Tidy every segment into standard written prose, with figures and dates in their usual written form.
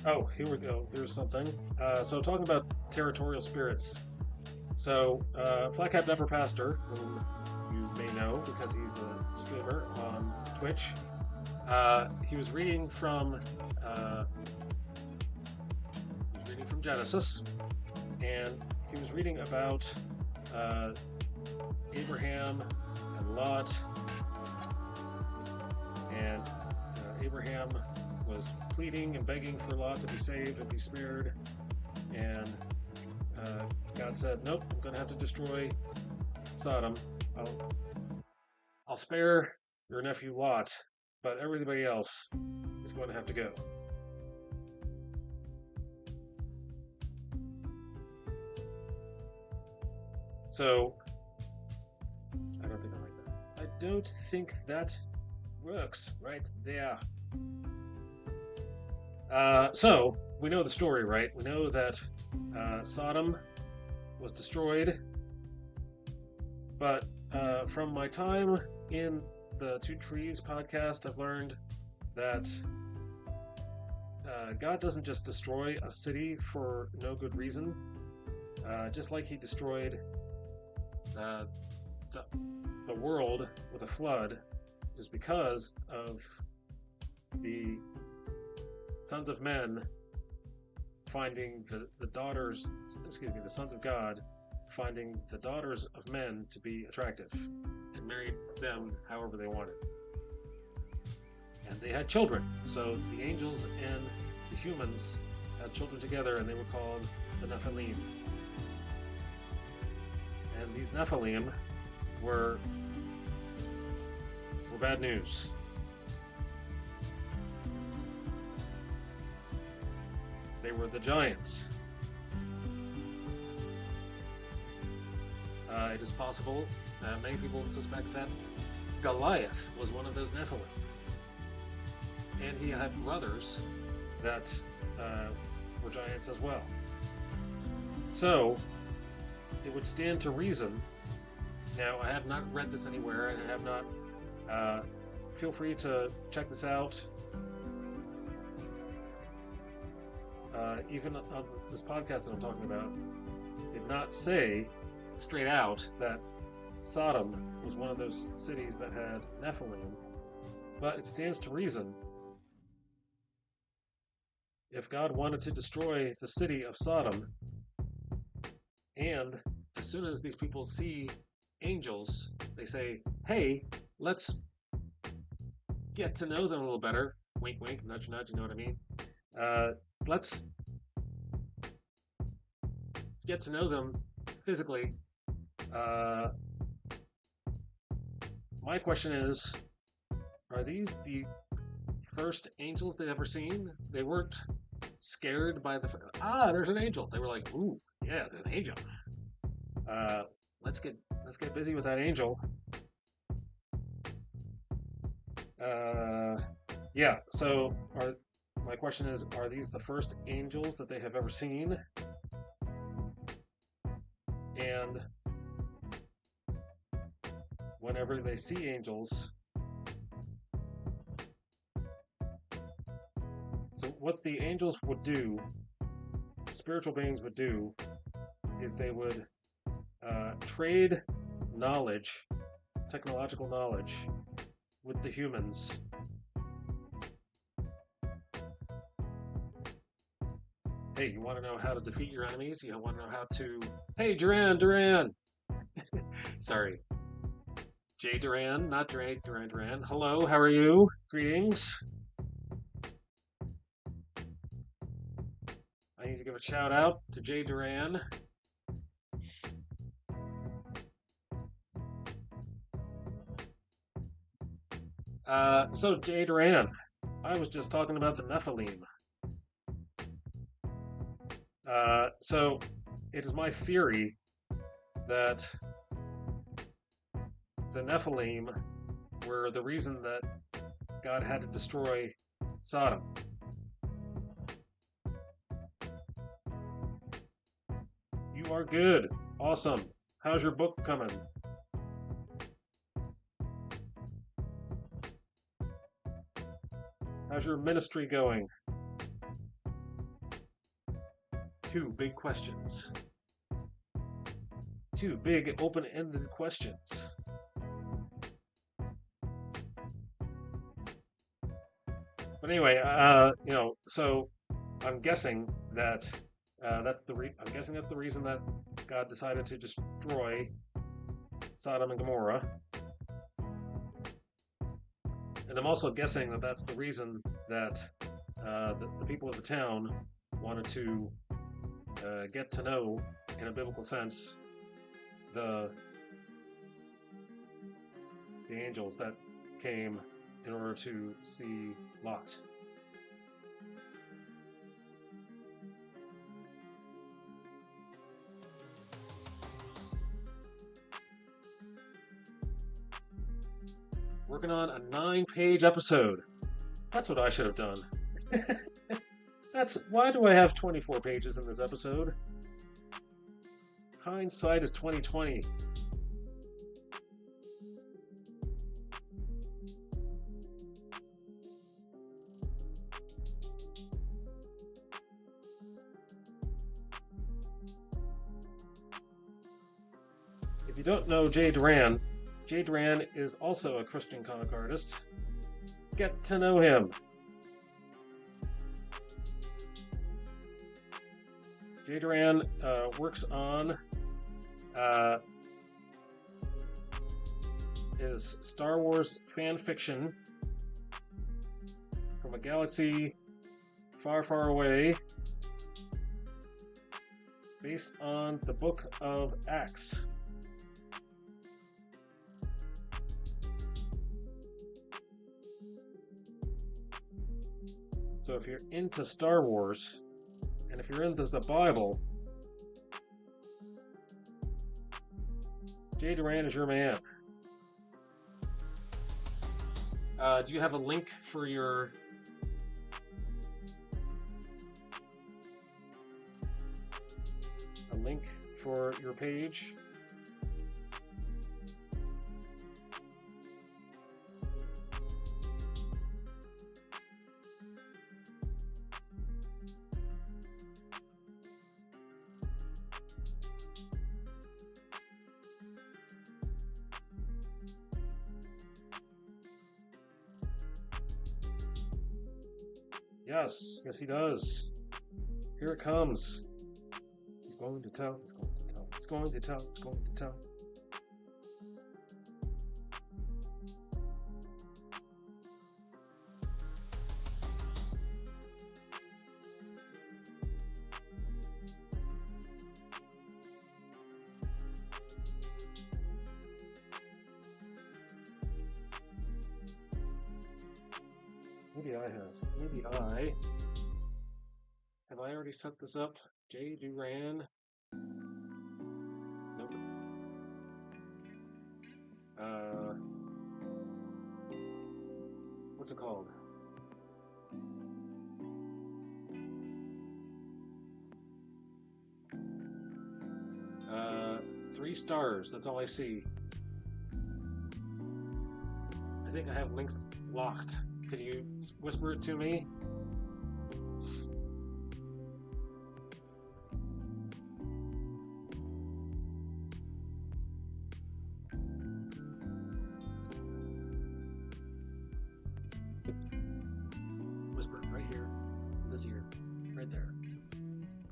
Oh, here we go. Here's something. So talking about territorial spirits. So Flat Cap Never Pastor, whom you may know because he's a streamer on Twitch. He was reading from Genesis, and he was reading about uh, Abraham and Lot, and Abraham was pleading and begging for Lot to be saved and be spared, and God said, "Nope, I'm going to have to destroy Sodom. I'll, I'll spare your nephew Lot, but everybody else is going to have to go." So I don't think I like that. I don't think that works right there. So we know the story, right? We know that Sodom was destroyed, but from my time in the Two Trees podcast, I've learned that God doesn't just destroy a city for no good reason. Just like He destroyed the the world with a flood, is because of the sons of men finding the daughters, the sons of God finding the daughters of men to be attractive and married them however they wanted. And they had children. So the angels and the humans had children together, and they were called the Nephilim. And these Nephilim were bad news. They were the giants. It is possible, many people suspect that Goliath was one of those Nephilim. And he had brothers that were giants as well. So, it would stand to reason. Now, I have not read this anywhere, and I have not. Feel free to check this out. Even on this podcast that I'm talking about, did not say straight out that Sodom was one of those cities that had Nephilim, but it stands to reason. If God wanted to destroy the city of Sodom, and as soon as these people see angels, they say, "Hey, let's get to know them a little better." Wink, wink, nudge, nudge, you know what I mean? Let's get to know them physically. My question is, are these the first angels they've ever seen? They weren't scared by there's an angel. They were like, "Ooh, yeah, there's an angel. Let's get busy with that angel." Yeah. So, my question is, are these the first angels that they have ever seen? And whenever they see angels, so what the angels would do, spiritual beings would do, is they would trade knowledge, technological knowledge, with the humans. Hey, you want to know how to defeat your enemies? You want to know how to... Hey, Duran! Sorry. Jay Duran, not Drake, Duran. Hello, how are you? Greetings. I need to give a shout out to Jay Duran. So Jay Duran, I was just talking about the Nephilim. So it is my theory that the Nephilim were the reason that God had to destroy Sodom. You are good. Awesome. How's your book coming? How's your ministry going? two big questions. Two big open-ended questions. But anyway, so I'm guessing that I'm guessing that's the reason that God decided to destroy Sodom and Gomorrah. And I'm also guessing that that's the reason that the people of the town wanted to get to know, in a biblical sense, the angels that came in order to see Lot. Working on a 9-page episode. That's what I should have done. Why do I have 24 pages in this episode? Hindsight is 2020. If you don't know Jay Duran is also a Christian comic artist. Get to know him. Jay Duran works on his Star Wars fan fiction from a galaxy far, far away, based on the Book of Acts. So if you're into Star Wars, and if you're into the Bible, Jay Duran is your man. Do you have a link for your page? Yes, he does. Here it comes. He's going to tell, he's going to tell, he's going to tell, he's going to tell. Have I already set this up? Jay Duran. Nope. What's it called? Three stars. That's all I see. I think I have links locked. Could you whisper it to me? Whisper right here, this ear, right there,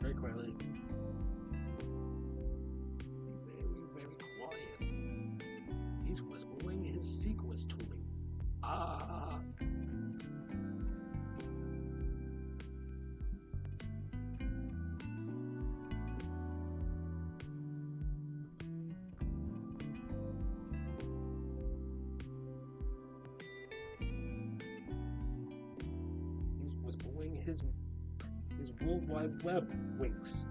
very quietly. Be very, very quiet. He's whispering his secrets to me. Ah. He's whispering his World Wide Web winks.